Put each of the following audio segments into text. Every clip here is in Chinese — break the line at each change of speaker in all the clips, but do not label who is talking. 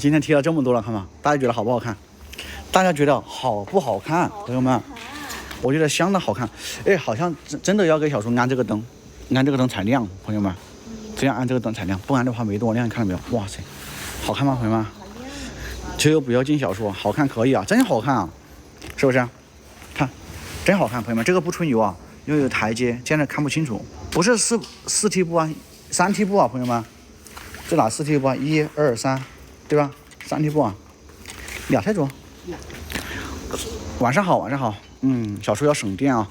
今天贴了这么多了，看吗？大家觉得好不好看？大家觉得好不好看，朋友们？我觉得相当好看。哎，好像真的要给小叔安这个灯，安这个灯才亮，朋友们。这样安这个灯才亮，不安的话没多亮，看到没有？哇塞，好看吗，朋友们？这个不要进小说，好看可以啊，真好看啊，是不是？看，真好看，朋友们，这个不吹牛啊，又有台阶，现在看不清楚，不是四梯步啊，3梯步啊，朋友们。这哪4梯步啊？1、2、3，对吧？3梯步啊，2台桌。晚上好，晚上好。小叔要省电啊，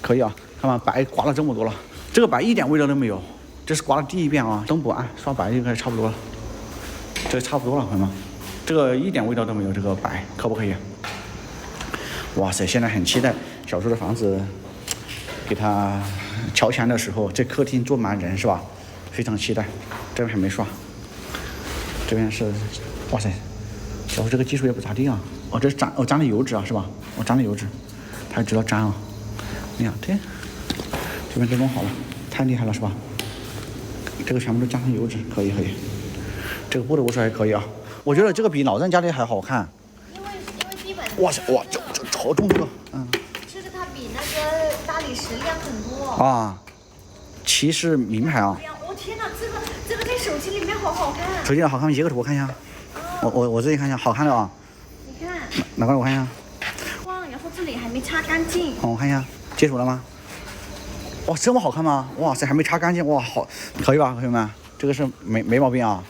可以啊。看吧，白刮了这么多了，这个白一点味道都没有，这是刮了第1遍啊。灯不暗，刷白就开始差不多了，这差不多了，朋友们。这个一点味道都没有，这个白可不可以？哇塞，现在很期待小叔的房子给他敲墙的时候，这客厅坐满人是吧？非常期待。这边还没刷，这边是，哇塞，小叔这个技术也不咋地啊。哦，这是沾了油脂啊，是吧？我沾了油脂，他还知道沾啊。你看，这边都弄好了，太厉害了是吧？这个全部都加上油脂，可以。这个布的我说还可以啊，我觉得这个比老任家的还好看。
因为地板。
哇塞，哇，这超重这个，
这个它比那个大理石亮很多。
啊，骑士名牌啊。
我天哪，这个在手机里面好好看。
手机好看，截个图我看一下。我自己看一下，好看的啊。
你看。
哪块我看一下。
哇，然后这里还没擦干净。
我看一下，接触了吗？哇，这么好看吗？哇塞，还没擦干净，哇，好，可以吧，朋友们？这个是没毛病啊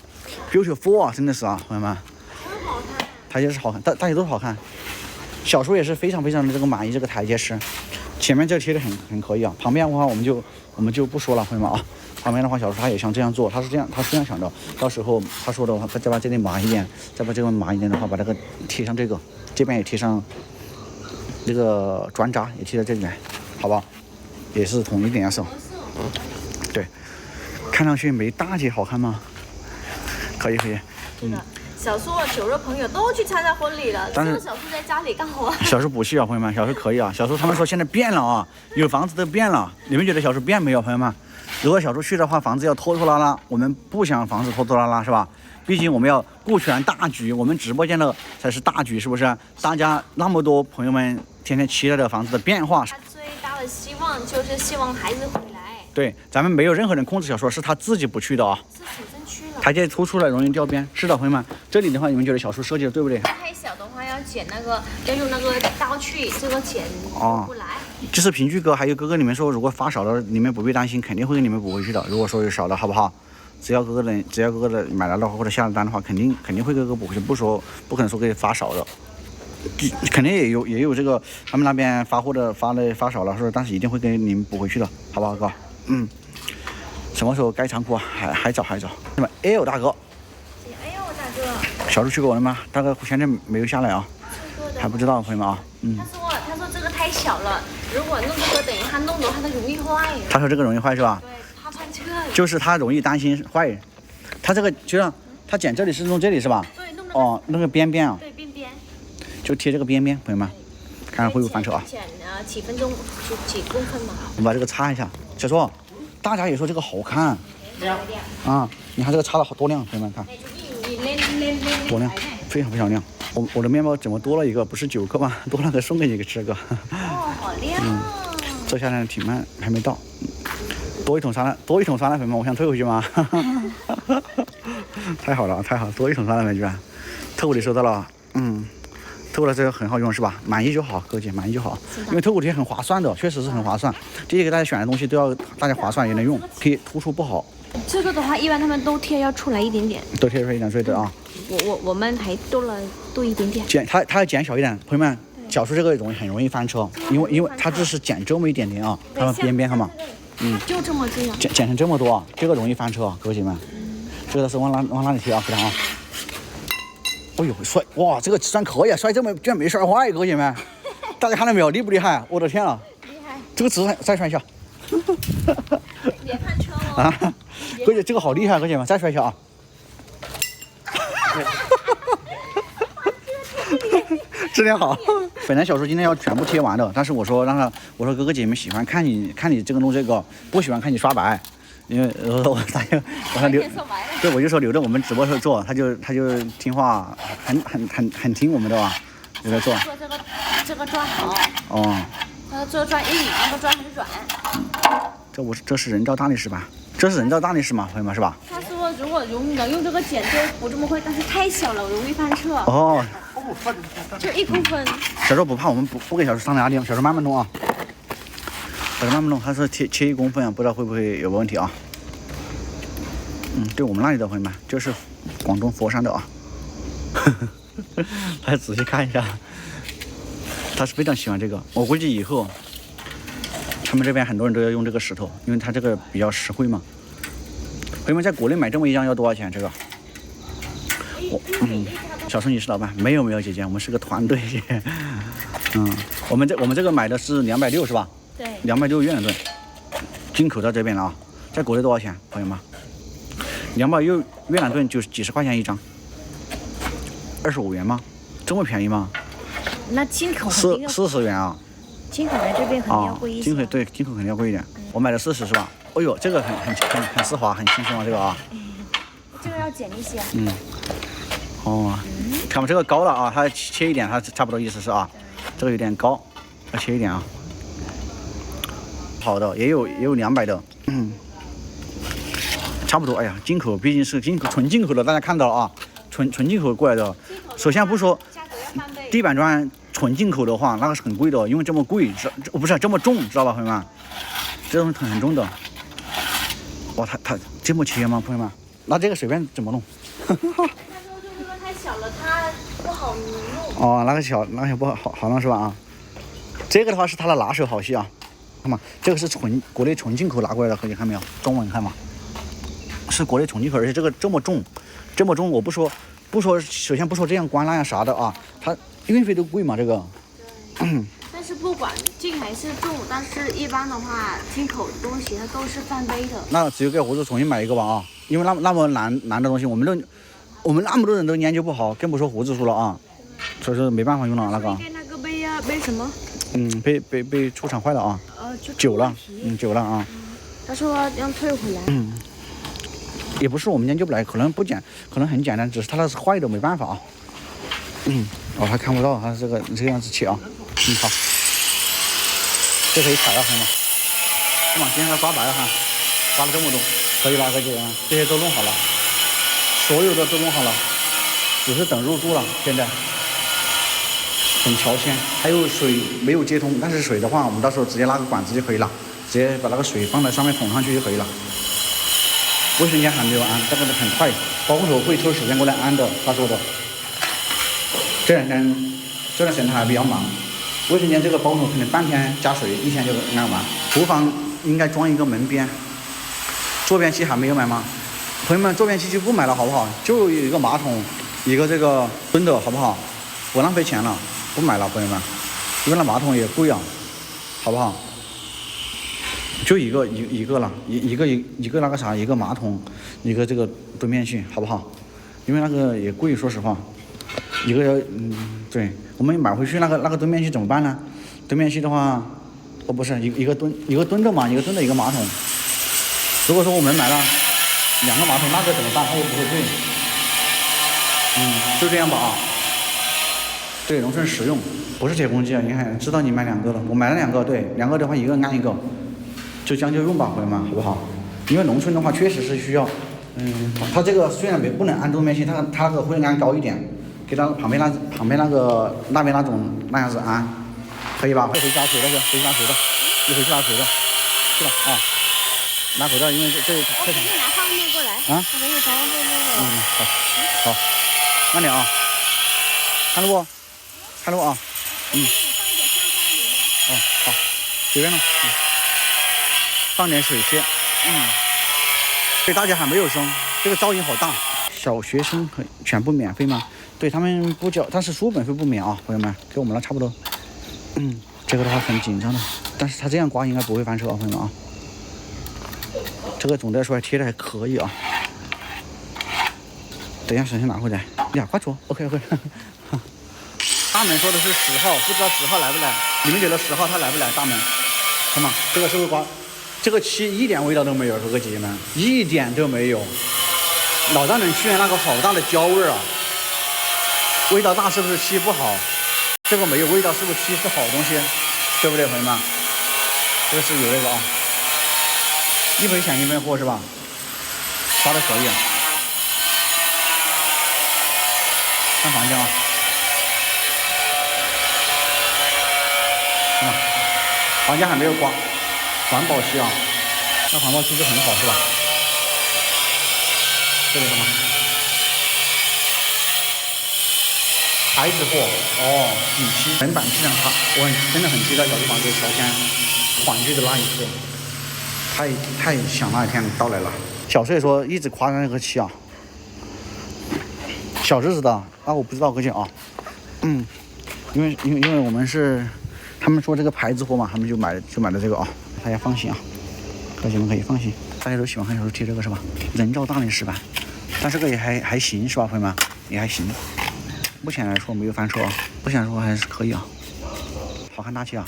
，beautiful 啊，真的是啊，朋友们。
很好看。
台阶是好看，大家都好看。小叔也是非常的这个满意这个台阶石，前面这贴的很可以啊。旁边的话我们就不说了，朋友们啊。旁边的话，小叔他也想这样做，他是这样想的。到时候他说的话，再把这里码一点，再把这个码一点的话，把这个贴上这边也贴上这个砖渣，也贴在这里面，好不好？也是统一点颜色。对，看上去没大姐好看吗？可以。
小叔酒肉朋友都去参加婚礼了，
但是
小叔在家里干活。
小叔补戏啊，朋友们，小叔可以啊。小叔他们说现在变了啊，有房子都变了。你们觉得小叔变没有，朋友们？如果小叔去的话，房子要拖拖拉拉，我们不想房子拖拖拉拉，是吧？毕竟我们要顾全大局，我们直播间的才是大局，是不是？大家那么多朋友们天天期待着房子的变化。
他最大的希望就是希望孩子回来。
对，咱们没有任何人控制小叔，是他自己不去的啊。
是水分区了。
台阶突出来容易掉边。是的，朋友们，这里的话，你们觉得小叔设计的对不对？
太小的话要用那个刀去，这个剪不来。
就是平居哥还有哥哥，你们说如果发少了，你们不必担心，肯定会给你们补回去的。如果说有少的，好不好？只要哥哥的买来的话或者下了单的话，肯定会哥哥补回去，不可能说给发少的。肯定也有这个他们那边发货的发少了，说但是一定会给你们补回去的，好不好，哥？什么时候该仓库啊？还早。那么 L 大哥，
哎呦，大哥，
小叔去过了吗？大哥现在没有下来啊，还不知道，朋友们啊。
他说这个太小了，如果弄这个等于他弄的话，它容易坏。
他说这个容易坏是吧？
对，他穿这个。
就是他容易担心坏。他这个就像他剪这里是弄这里是吧？
对，弄那个。
那个边边啊。
对，边。
就贴这个边边，朋友们，看看会不会翻车啊？
剪几分钟就几公分嘛。
我们把这个擦一下。小叔，大家也说这个好看。啊，你看这个擦了好多亮，朋友们看。多亮，非常亮。我的面包怎么多了一个？不是9个吗？多了个送给你10个。
哦，好亮。
这下来挺慢，还没到。多一桶酸奶，朋友们，我想退回去吗？太好了，多一桶酸奶居然。特务里收到了，透过这个很好用是吧？满意就好，哥姐满意就好。因为透过贴很划算的，确实是很划算。这些给大家选的东西都要大家划算也能用，贴突出不好。
这个的话，一般他们都贴要出来一点点。
都贴出来一点，对的啊。
我们还多一点点。
它要减小一点，朋友们，小叔这个很容易翻车，因为它只是减这么一点点啊，它们边边看嘛，
就这样。
减成这么多，这个容易翻车，哥姐们。这个是往哪里贴啊？给他啊。哎呦，摔！哇，这个算可以，摔这么居然没摔坏，哥姐们，大家看到没有，厉不厉害？我的天啊！
厉害！
这个纸再摔一下。
别翻车哦！
啊，哥姐，这个好厉害，哥姐们，再摔一下啊！质量好。本来小叔今天要全部贴完的，但是我说哥哥姐们喜欢看你这个弄这个，不喜欢看你刷白。因为我留，对，我就说留着我们直播时候做，他就听话，很听我们的吧，留着做。
做这个砖好。
哦。
这个砖硬，那个砖很软。
这是人造大理石吧？这是人造大理石嘛，朋友们是吧？
他说如果能用这个剪就不这么快，但是太小了，容易翻车。
哦。
就1公分。
小时候不怕，我们不给小时上压力，小时候慢慢弄啊。小时候慢慢弄，他说切1公分啊，不知道会不会有问题啊？对我们那里的朋友们，就是广东佛山的啊。大家仔细看一下，他是非常喜欢这个。我估计以后他们这边很多人都要用这个石头，因为它这个比较实惠嘛。朋友们，在国内买这么一张要多少钱？这个？小叔你是老板？没有姐姐，我们是个团队。我们这个买的是260是吧？
对。
260越南盾，进口到这边了啊。在国内多少钱，朋友们？260越南盾就是几十块钱一张，25元吗？这么便宜吗？
那进口
40元啊。
进口来这边肯定要贵一些。
进口肯定要贵一点。我买的40是吧？哎呦，这个很丝滑，很轻松啊，这个啊。
这个要剪一些。
看吧，这个高了啊，它切一点，它差不多意思是啊，这个有点高，要切一点啊。好的，也有200的，差不多。哎呀，进口毕竟是纯进口的，大家看到了啊，纯进口过来的。首先不说地板砖纯进口的话，那个是很贵的，因为这么贵，不是这么重，知道吧，朋友们？这种很重的。哇，它这么切吗，朋友们？那这个随便怎么弄？
他说这个太小了，它不好弄。
哦，那个小不好弄是吧？啊，这个的话是它的拿手好戏啊。看嘛，这个是国内纯进口拿过来的，可以看没有？中文看嘛，是国内纯进口，而且这个这么重，我不说，首先不说这样关那样啥的啊，它运费都贵嘛，这个。
但是不管进还是重，但是一般的话，进口的东西它都是翻倍的。
那只有给胡子重新买一个吧啊，因为那么难的东西，我们那么多人都研究不好，更不说胡子梳了啊，所以说没办法用了那个。
那个杯什么？
被出厂坏了啊。
就
久了，久了啊。
他说要退回来。
也不是我们研究不来，可能很简单，只是它那是坏的，没办法啊。他看不到，他这个样子切啊。好，这可以踩了，朋友们。看嘛，今天刮白了哈，刮了这么多，可以了，这些都弄好了，所有的都弄好了，只是等入住了。现在很乔迁，还有水没有接通，但是水的话，我们到时候直接拉个管子就可以了，直接把那个水放在上面捅上去就可以了。卫生间还没有安，这个很快，包工头会抽时间过来安的，他说的。这两天他还比较忙，卫生间这个包工头可能半天加水，1天就安完。厨房应该装一个门边，坐便器还没有买吗？朋友们，坐便器就不买了好不好？就有一个马桶，一个这个蹲的好不好？不浪费钱了，不买了，朋友们，因为那马桶也贵啊，好不好？就一个了，一个那个啥，一个马桶，一个这个蹲便器，好不好？因为那个也贵，说实话，一个要对，我们买回去那个蹲便器怎么办呢？蹲便器的话，不是一个蹲的嘛，一个蹲的一个马桶。如果说我们买了2个马桶，那个怎么办？它又不会对，就这样吧啊。对，农村实用，不是铁公鸡啊！你看，知道你买2个了，我买了2个，对，2个的话一个按一个。就将就用吧，朋友们，好不好？因为农村的话，确实是需要，它这个虽然不能安蹲便器，它那个会安高一点，给它旁边那边那种那样子安，可以吧？会回家水的，回去拿水的，一回去拿水的，去了啊，拿口罩，因为这
我给你拿方便面过来
啊，
我给你拿方便面过来。
好，慢点啊，看路不？看路啊，好，随便了，放点水先，对，大家还没有声，这个噪音好大。小学生全部免费吗？对，他们不交，但是书本费不免啊，朋友们，跟我们那差不多。这个的话很紧张的，但是他这样刮应该不会翻车啊，朋友们啊。这个总的来说还贴的还可以啊。等一下，先拿回来。呀，快出 ，OK。大门说的是10号，不知道10号来不来？你们觉得10号他来不来？大门，看嘛，这个是不是刮？这个漆一点味道都没有，哥哥姐姐们，一点都没有。老丈人去年那个好大的焦味啊，味道大是不是漆不好？这个没有味道，是不是漆是好东西？对不对，朋友们？这个是有那个啊，一分钱一分货是吧？刷的可以啊。看房间啊，是吧？房间还没有刮，环保漆啊，那环保漆就很好是吧？这里什么？牌子货哦，底漆门板质量差，我真的很期待小地方给乔迁缓解的那一刻，太想那一天到来了。小时候说一直夸那个漆啊，小日子的啊，我不知道哥姐啊，因为我们是他们说这个牌子货嘛，他们就买了这个啊，大家放心啊，哥姐们可以放心，大家都喜欢看小时候贴这个是吧？人造大理石板，但这个也还行是吧，朋友们也还行。目前来说没有翻车啊，目前来说还是可以啊，好看大气啊，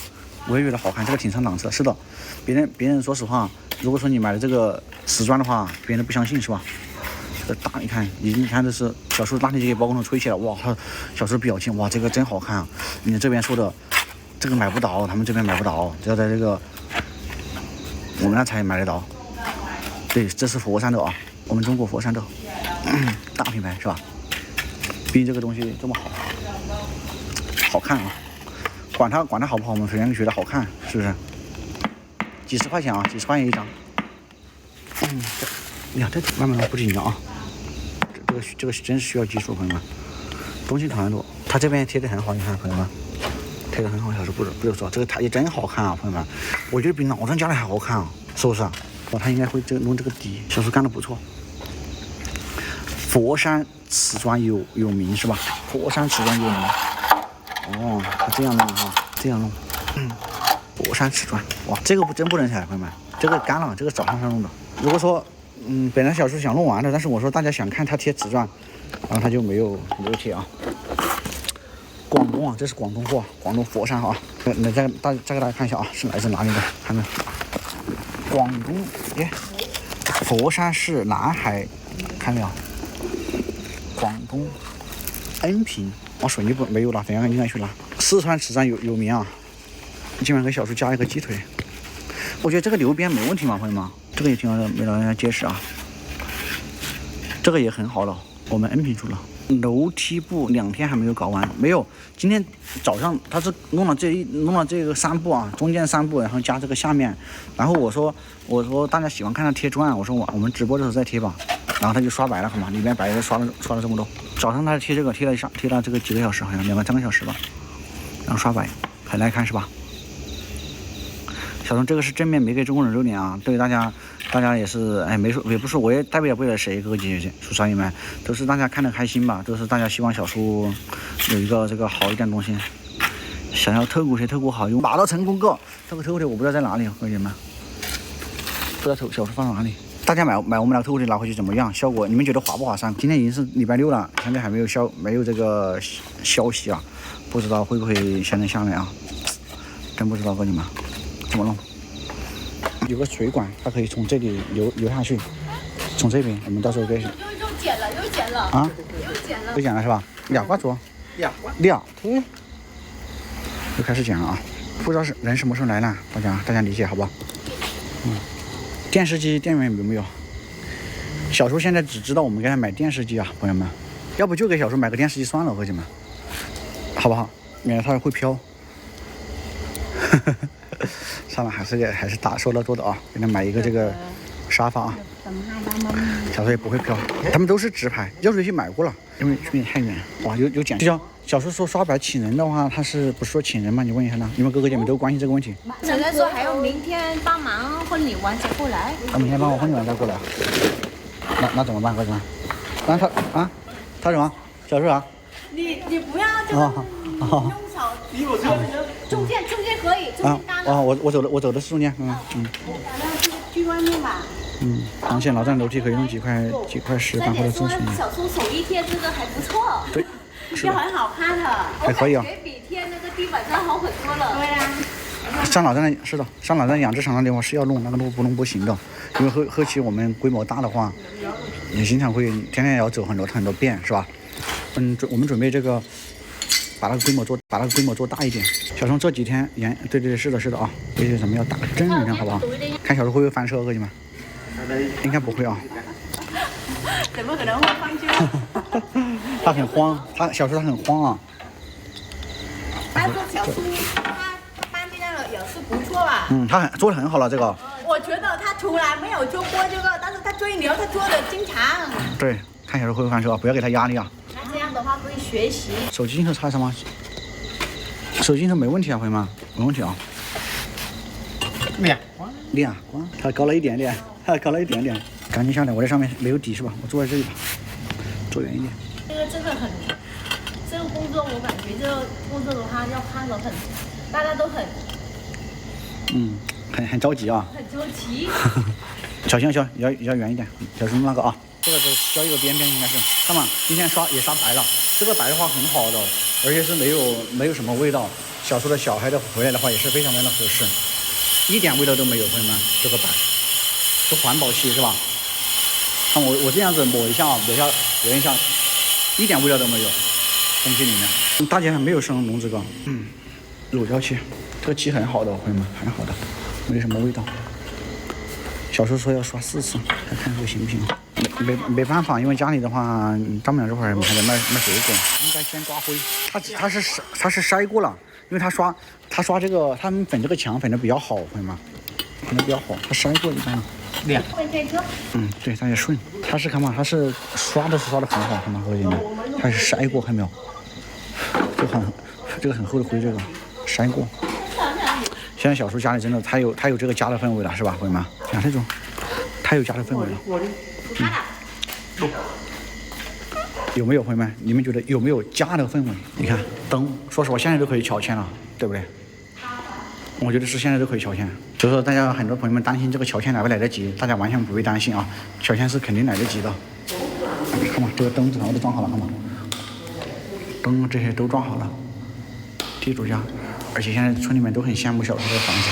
我也觉得好看，这个挺上档次的。是的，别人说实话，如果说你买了这个瓷砖的话，别人都不相信是吧？这个大你看这是小叔那天就给包工头吹起来，哇，小叔表情哇，这个真好看啊！你这边说的这个买不到，他们这边买不到，只要在这个我们那才买得到。对，这是佛山的啊，我们中国佛山的大品牌是吧？毕竟这个东西这么好看啊，管它好不好，我们首先觉得好看，是不是？几十块钱啊，几十块钱一张。呀，这慢慢不紧张啊，这个真是需要技术，朋友们。东西团络，它这边贴的很好，你看朋友们，贴的很好，小时不是说这个台也真好看啊，朋友们，我觉得比老张家的还好看啊，是不是啊？他应该会弄这个底，小时干的不错。佛山瓷砖有名是吧？佛山瓷砖有名。哦，他这样弄哈，这样弄。佛山瓷砖，哇，这个真不能踩，朋友们，这个干了，这个早上弄的。如果说，本来小叔想弄完的，但是我说大家想看他贴瓷砖，然后他就没有贴啊。广东啊，这是广东货，广东佛山啊。那再给大家看一下啊，是来自哪里的？看看，广东耶，佛山市南海，看没有？广东恩平，水泥没有了，等一下应该去拿。四川瓷砖有名啊，今晚给小叔加一个鸡腿。我觉得这个流边没问题嘛，朋友们，这个也挺好的，没让人家结实啊。这个也很好了，我们恩平出了。楼梯部2天还没有搞完，没有。今天早上他是弄了这个3步啊，中间3步，然后加这个下面。然后我说大家喜欢看他贴砖，我说我们直播的时候再贴吧。然后他就刷白了，好吗？里面白的刷了这么多。早上他贴这个贴了这个几个小时，好像2个3个小时吧，然后刷白，很耐看是吧？小钟，这个是正面没给中国人露脸啊，对大家也是没说，也不是我也代表不了谁，哥哥姐姐叔叔阿姨们，都是大家看得开心吧，都是大家希望小叔有一个这个好一点的东西，想要透骨贴透骨好用，拿到成功个，这个透骨贴我不知道在哪里，哥哥姐们，不知道小叔放到哪里。大家买我们那个透骨贴拿回去怎么样？效果你们觉得划不划算？今天已经是礼拜6了，现在还没有这个消息啊，不知道会不会现在下来啊？真不知道，哥你们怎么弄？有个水管，它可以从这里流下去，从这边，我们到时候可以。又剪了啊！又剪了是吧？2挂左，2推，又开始剪了啊！不知道是人什么时候来呢？大家理解好不好？电视机电源有没有？小叔现在只知道我们给他买电视机啊，朋友们，要不就给小叔买个电视机算了，伙计们，好不好？免得他会飘。算了，还是打收了做的啊，给他买一个这个沙发啊。小叔也不会飘，他们都是直排，要是去买过了，因为距离太远。哇，有讲究。小叔说刷白请人的话，他是不是说请人吗？你问一下呢？你们哥哥姐妹都关心这个问题。
陈哥说还有明天帮忙婚礼完再过来。
明天帮我婚礼完再过来。那怎么办，哥哥？那他什么？小叔啊？
你不要这个弄少，中间可以，中间搭了。
我走的是中间，
去外面吧。
航线老站楼梯可以用几块石板或者自行。
小叔手艺贴这个还不错。
对。
就很好看的，
还可以啊。
比贴那个地板上好很多了。对呀。
上老站是的，上老站养殖场的话是要弄，那个不弄不行的，因为后期我们规模大的话，也经常会天天要走很多遍，是吧？我们准备这个把那个规模做大一点。小松这几天对，是的啊，为什么要打个针？你看好不好？看小松会不会翻车，哥们？应该不会啊。
怎么可能会翻车？
他很慌，小叔他很慌啊。
但是小叔他搬的那个也是不错吧？
他做得很好了，这个。
我觉得他从来没有做过这个，但是他追牛他做的经常。
对，看小叔会不会翻车，不要给他压力啊。
那这样的话可以学习。
手机镜头差什么？手机镜头没问题啊，朋友们，没问题啊。亮光，它高了一点点，赶紧下来，我在上面没有底是吧？我坐在这里吧，坐远一点。
这个工作我感觉这个工作的话要看得很，大家都很
很着急啊。
很着急。
小心要远一点，小心那个啊，这个是交一个边应该是，看嘛，今天也刷白了，这个白的话很好的，而且是没有什么味道，小叔的小孩的回来的话也是非常的合适，一点味道都没有，朋友们，这个白是环保漆是吧？看我这样子抹一下，一点味道都没有，空气里面，大街上没有生龙子膏，乳胶漆，这个漆很好的，朋友们，很好的，没什么味道。小叔说要刷4次，看看这个行不行？没办法，因为家里的话，丈母娘这会儿还得卖水果，应该先刮灰。他是筛过了，因为他刷这个，他们粉这个墙粉的比较好，朋友们，粉的比较好，他筛过一般。亮。对，它也顺。他是看嘛，他是刷的很好，看嘛，各位们，他是筛过，看没有？这个很厚的灰，这个筛过。现在小叔家里真的，他有这个家的氛围了，是吧，朋友们？看这种，他有家的氛围了。有没有，朋友们？你们觉得有没有家的氛围？你看灯，说实话，现在都可以乔迁了，对不对？我觉得是现在都可以乔迁。所以说，大家很多朋友们担心这个乔迁来不来得及，大家完全不会担心啊，乔迁是肯定来得及的。看嘛，这个灯全部都装好了，看嘛，灯这些都装好了，地主家。而且现在村里面都很羡慕小叔的房子，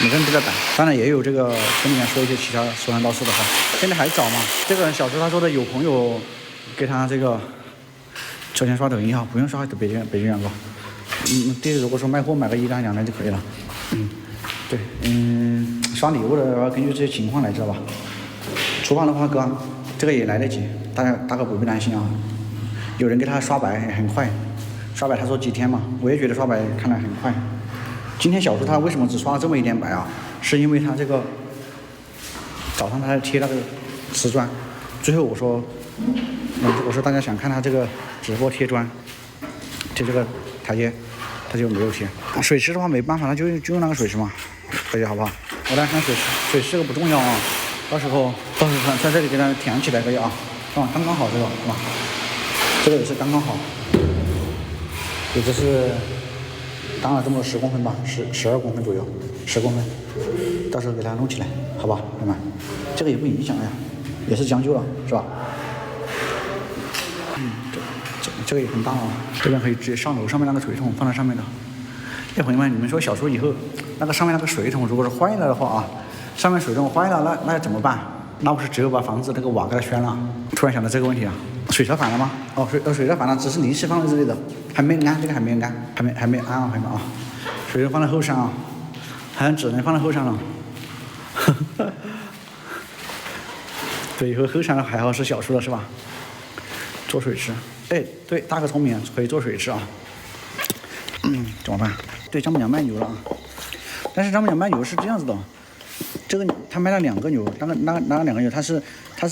每个人都在摆。当然也有这个村里面说一些其他说三道四的话。现在还早嘛？这个小叔他说的有朋友给他这个交钱刷抖音哈，不用刷北京员工。弟如果说卖货买个1单2单就可以了。对，刷礼物的根据这些情况来知道吧？厨房的话，哥，这个也来得及，大家不必担心啊。有人给他刷白很快。刷白他说几天嘛，我也觉得刷白看来很快。今天小叔他为什么只刷了这么一点白啊？是因为他这个早上他贴那个瓷砖，最后我说大家想看他这个直播贴砖，贴这个台阶，他就没有贴。水池的话没办法，他就用那个水池嘛，大家好不好？我来看水池这个不重要啊，到时候在这里给它填起来可以啊，刚刚好这个是吧？这个也是刚刚好。也就是当了这么10公分吧，12公分左右，10公分，到时候给它弄起来，好吧，朋友们，这个也不影响呀，也是将就了，是吧？这个也很大啊，这边可以直接上楼，上面那个水桶放在上面的。哎，朋友们，你们说小叔以后那个上面那个水桶如果是坏了的话啊，上面水桶坏了，那怎么办？那不是只有把房子那个瓦给它圈了？突然想到这个问题啊。水槽反了吗？水槽反了，只是临时放在这里的，还没安，这个还没安，还没安啊，朋友们啊，水槽放在后山啊，好像只能放在后山了。对，以后后山还好是小叔的是吧？做水池，哎，对，大哥聪明，可以做水池啊。怎么办？对，丈母娘卖牛了啊，但是丈母娘卖牛是这样子的。这个他卖了2个牛，那个2个牛，他是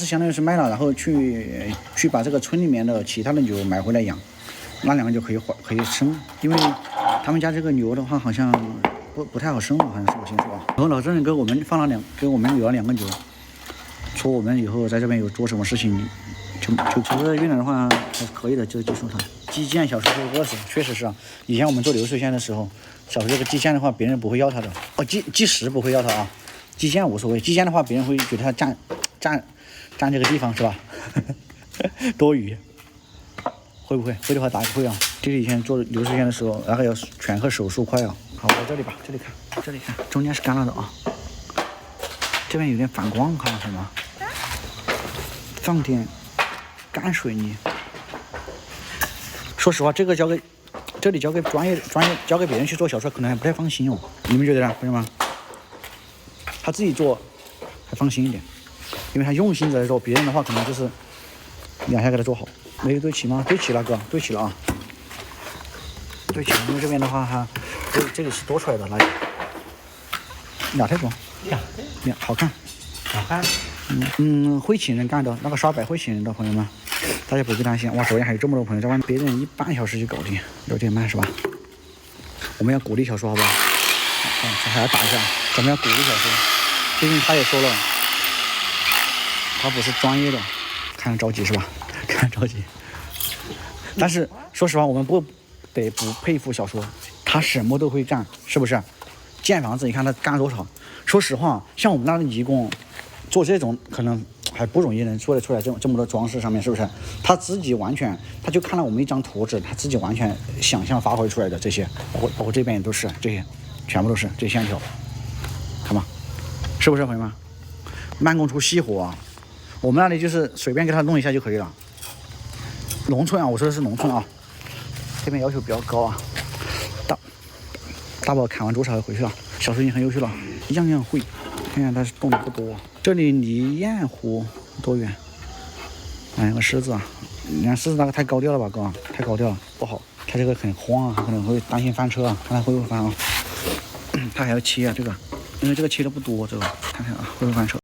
相当于是卖了，然后去把这个村里面的其他的牛买回来养，那2个就可以生，因为他们家这个牛的话好像不太好生了，好像是我清楚啊。然后老丈人给我们给我们留了2个牛，说我们以后在这边有做什么事情，就这个越南的话还是可以的，就接受它。基建小时候会饿死，确实是啊。以前我们做流水线的时候，小时候这个基建的话，别人不会要它的。计时不会要它啊。基建无所谓，基建的话别人会觉得他占这个地方是吧？多余。会不会？会的话打个会啊。这是以前做流水线的时候，那个要全和手术快啊。好，在这里吧，这里看，这里看，中间是干了的啊。这边有点反光，看到什么？放点干水泥。说实话，这里交给专业交给别人去做小说，可能还不太放心哦。你们觉得呢，朋友们？他自己做还放心一点，因为他用心在做，别人的话可能就是两下给他做好。没有对齐吗？对齐了，哥，对齐了啊。对齐了，因为这边的话，它这里是多出来的，那里俩太多，好看，
好看。
会请人干的，那个刷白会请人的朋友们，大家不必担心。哇，昨天还有这么多朋友在外面，别人1半小时就搞定，有点慢是吧？我们要鼓励小叔，好不好？还要打一下，咱们要鼓励小叔，毕竟他也说了，他不是专业的，看着着急是吧？看着着急。但是说实话，我们不佩服小叔，他什么都会干，是不是？建房子，你看他干了多少？说实话，像我们那的泥工做这种可能还不容易能做得出来这么多装饰上面，是不是？他自己完全，他就看了我们一张图纸，他自己完全想象发挥出来的这些，包括这边也都是这些，全部都是这线条，看吧，是不是朋友们？慢工出细活啊！我们那里就是随便给他弄一下就可以了。农村啊，我说的是农村啊，这边要求比较高啊。大宝砍完多少回去了？小时候已经很优秀了，样样会。看看他动的不多。这里离雁湖多远？哎，个狮子啊！你看狮子那个太高调了吧，哥，太高调了，不好。它这个很慌啊，它可能会担心翻车啊，看它会不会翻啊？它还要切啊，这个，因为这个切的不多，这个看看啊，会不会翻车？